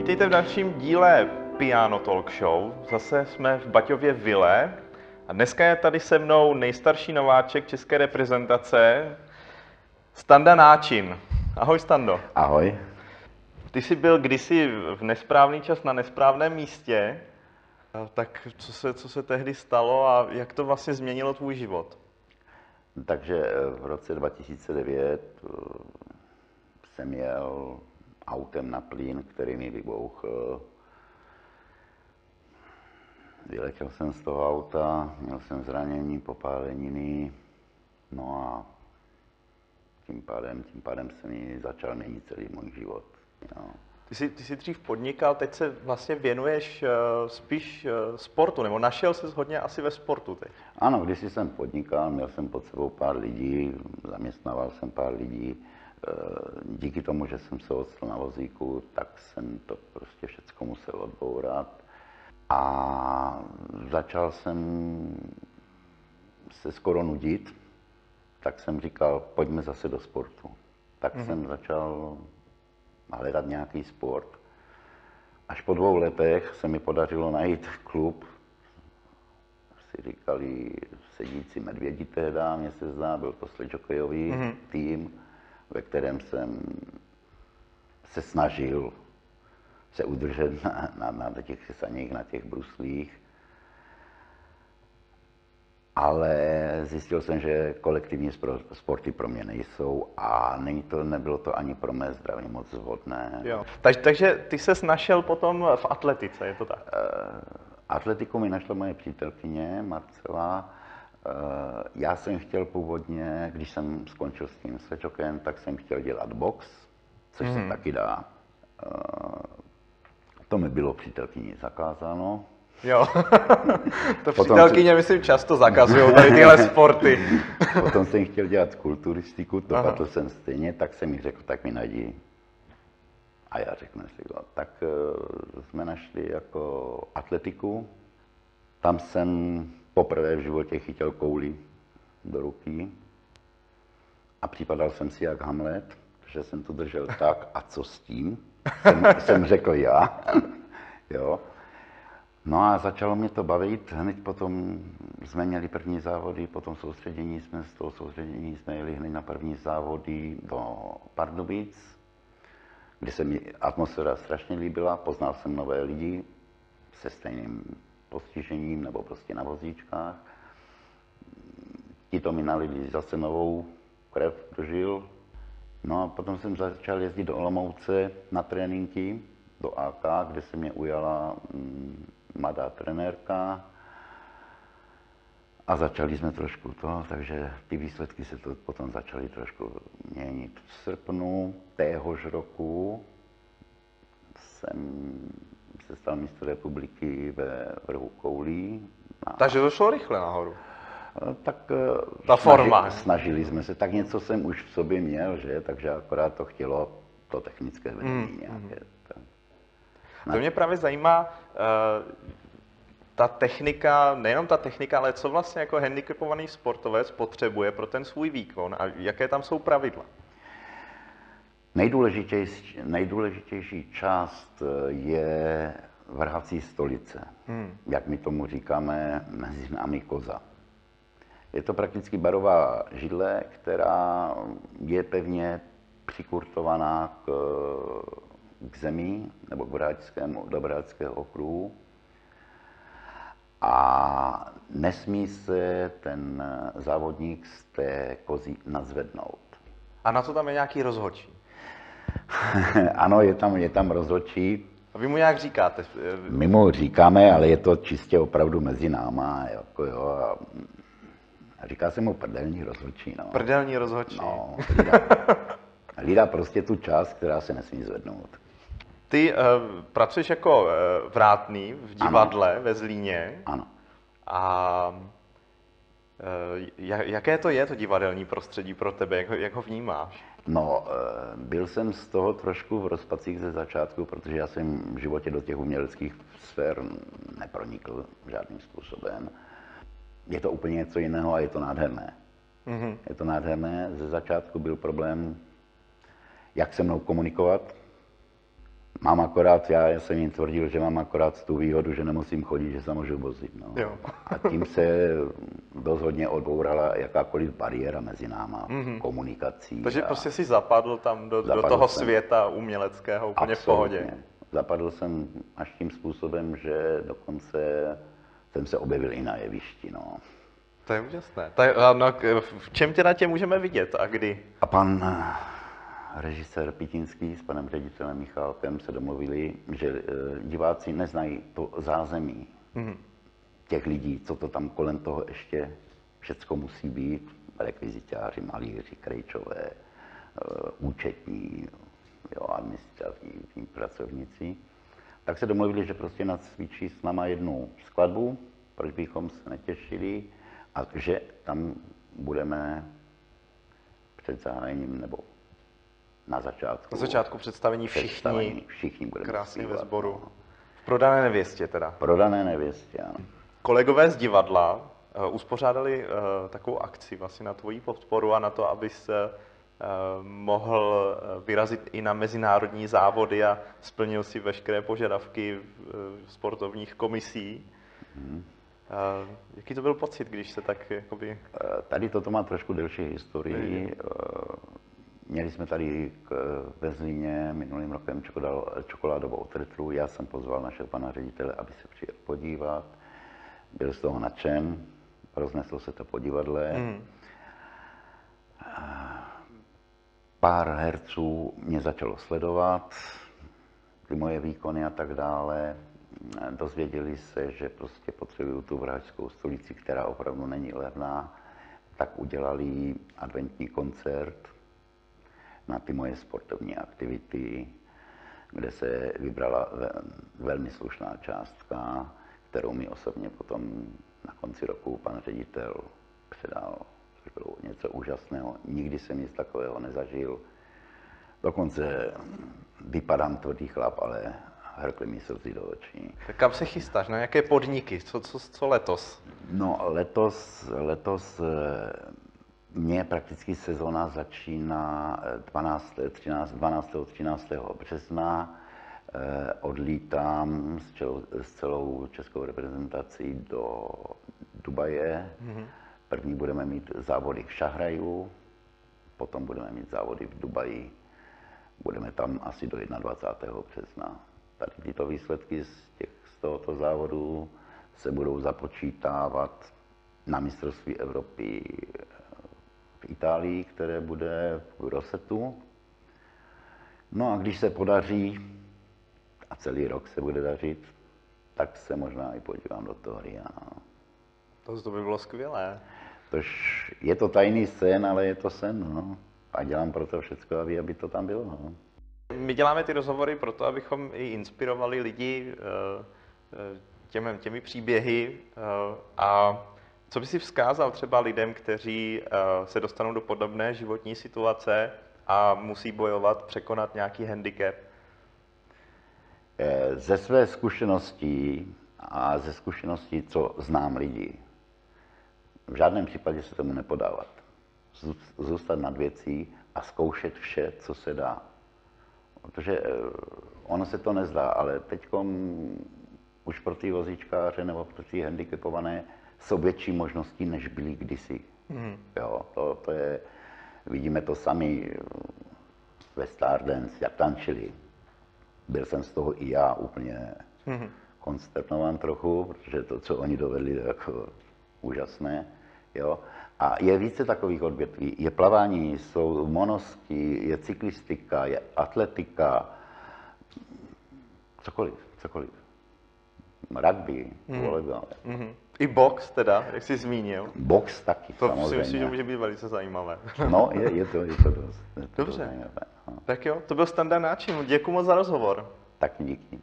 Vítejte v dalším díle Piano Talk Show. Zase jsme v Baťově vile a dneska je tady se mnou nejstarší nováček české reprezentace, Standa Náčin. Ahoj, Stando. Ahoj. Ty jsi byl kdysi v nesprávný čas na nesprávném místě, tak co se tehdy stalo a jak to vlastně změnilo tvůj život? Takže v roce 2009 jsem jel autem na plyn, který mi vybuchl. Vyletěl jsem z toho auta, měl jsem zranění, popáleniny, no a tím pádem se mi začal měnit celý můj život. No. Ty jsi dřív podnikal, teď se vlastně věnuješ spíš sportu, nebo našel jsi hodně asi ve sportu teď. Ano, když jsem podnikal, měl jsem pod sebou pár lidí, zaměstnával jsem pár lidí. Díky tomu, že jsem se odstl na vozíku, tak jsem to prostě všechno musel odbourat. A začal jsem se skoro nudit, tak jsem říkal, pojďme zase do sportu. Tak jsem začal hledat nějaký sport. Až po 2 letech se mi podařilo najít klub, si říkali Sedící medvědi tehda, mně se zdá, byl to sledžokejový tým, ve kterém jsem se snažil se udržet na těch saních, na těch bruslích. Ale zjistil jsem, že kolektivní sporty pro mě nejsou a nebylo to ani pro mé zdraví moc vhodné. Jo. Takže ty ses našel potom v atletice, je to tak? Atletiku mi našla moje přítelkyně Marcela. Já jsem chtěl původně, když jsem skončil s tím sledžokem, tak jsem chtěl dělat box, což se taky dá. To mi bylo přítelkyni zakázáno. Jo, to přítelkyně myslím často zakazují tady tyhle sporty. Potom jsem chtěl dělat kulturistiku, dopadl jsem stejně, tak jsem mi řekl, tak mi najdi. A já řeknu si, tak jsme našli jako atletiku. Tam jsem poprvé v životě chytil kouli do ruky a připadal jsem si jak Hamlet, že jsem to držel tak a co s tím, jsem řekl já. Jo. No a začalo mě to bavit, hned potom jsme měli první závody, potom soustředění z toho soustředění jsme jeli hned na první závody do Pardubic, kde se mi atmosféra strašně líbila, poznal jsem nové lidi se stejným postižením nebo prostě na vozíčkách. Ti to mi nalili zase novou krev do žil. No a potom jsem začal jezdit do Olomouce na tréninky, do AK, kde se mě ujala mladá trenérka a začali jsme trošku to, takže ty výsledky se to potom začaly trošku měnit. V srpnu téhož roku jsem se stal mistr republiky ve vrhu koulí. Takže to šlo rychle nahoru. Tak ta forma. Snažili jsme se, tak něco jsem už v sobě měl, že? Takže akorát to chtělo to technické vedení nějaké. To mě právě zajímá, ta technika, nejenom ta technika, ale co vlastně jako handicapovaný sportovec potřebuje pro ten svůj výkon a jaké tam jsou pravidla? Nejdůležitější část je vrhací stolice, jak my tomu říkáme mezi námi koza. Je to prakticky barová židle, která je pevně přikurtovaná k zemi nebo do vrhačského okruhu a nesmí se ten závodník z té kozy nazvednout. A na to tam je nějaký rozhodčí? Ano, je tam rozhodčí. A vy mu nějak říkáte? My mu říkáme, ale je to čistě opravdu mezi náma. Jako jo, a říká se mu prdelní rozhodčí. No. Prdelní rozhodčí? No, hlídá prostě tu část, která se nesmí zvednout. Ty pracuješ jako vrátný v divadle ve Zlíně. Ano. A jaké to je, to divadelní prostředí pro tebe? Jak ho vnímáš? No, byl jsem z toho trošku v rozpacích ze začátku, protože já jsem v životě do těch uměleckých sfér nepronikl žádným způsobem. Je to úplně něco jiného a je to nádherné. Je to nádherné. Ze začátku byl problém, jak se mnou komunikovat. Mám akorát, já jsem jim tvrdil, že mám akorát tu výhodu, že nemusím chodit, že se můžu vozit. No. Jo. A tím se dost hodně odbourala jakákoliv bariéra mezi náma, komunikací. Takže a prostě si zapadl tam do Zapadl toho jsem. světa uměleckého úplně v absolutně. pohodě. Zapadl jsem až tím způsobem, že dokonce jsem se objevil i na jevišti. No. To je úžasné. V čem tě můžeme vidět a kdy? A pan režisér Pitinský s panem ředitelem Michálkem se domluvili, že diváci neznají to zázemí těch lidí, co to tam kolem toho ještě všecko musí být. Rekvizitáři, malíři, krejčové, účetní, jo, administrativní pracovníci. Tak se domluvili, že prostě nacvičí s náma jednu skladbu, proč bychom se netěšili, a že tam budeme před zahájením nebo na začátku. Na začátku představení všichni budeme krásně zpívat, ve sboru. no. V Prodané nevěstě teda. Prodané nevěstě, ano. Kolegové z divadla uspořádali takovou akci vlastně na tvoji podporu a na to, abys mohl vyrazit i na mezinárodní závody a splnil si veškeré požadavky sportovních komisí. Jaký to byl pocit, když se tak jakoby... Tady toto má trošku delší historii. Měli jsme tady ve Zlíně minulým rokem čokoládovou trtru. Já jsem pozval našeho pana ředitele, aby se přijel podívat. Byl z toho nadšen, rozneslo se to po divadle. Pár herců mě začalo sledovat, ty moje výkony a tak dále. Dozvěděli se, že prostě potřebuju tu Vražskou stolici, která opravdu není levná, tak udělali adventní koncert na ty moje sportovní aktivity, kde se vybrala velmi slušná částka, kterou mi osobně potom na konci roku pan ředitel předal. To bylo něco úžasného. Nikdy jsem nic takového nezažil. Dokonce vypadám tvrdý chlap, ale hrkly mi slzy do očí. Tak kam se chystáš? Na jaké podniky? Co letos? No, letos mě prakticky sezona začíná 12. 13. března. Odlítám s celou českou reprezentací do Dubaje. První budeme mít závody v Šahraju, potom budeme mít závody v Dubaji. Budeme tam asi do 21. března. Tady tyto výsledky z tohoto závodu se budou započítávat na mistrovství Evropy v Itálii, které bude v Grossetu. No a když se podaří, a celý rok se bude dařit, tak se možná i podívám do toho Ria. To by bylo skvělé. Tož je to tajný sen, ale je to sen, no. A dělám pro to všechno, aby to tam bylo, no. My děláme ty rozhovory proto, abychom i inspirovali lidi těmi příběhy. A co by si vzkázal třeba lidem, kteří se dostanou do podobné životní situace a musí bojovat, překonat nějaký handicap? Ze své zkušenosti a ze zkušeností, co znám lidi, v žádném případě se tomu nepodávat. Zůstat nad věcí a zkoušet vše, co se dá. Protože ono se to nezdá, ale teď už pro ty vozíčkáře nebo pro ty handicapované jsou větší možnosti, než byly kdysi. Jo, to je, vidíme to sami ve Stardance, jak tančili. Byl jsem z toho i já úplně konsternován trochu, protože to, co oni dovedli, je jako úžasné. Jo? A je více takových odvětví. Je plavání, jsou monosky, je cyklistika, je atletika, cokoliv. Rugby, volejbal. I box teda, jak jsi zmínil. Box taky, to samozřejmě. To si myslím, že může být velice zajímavé. No, je to dost. Dobře. Tak jo, to byl Standa Náčin. Děkuji moc za rozhovor. Tak díky.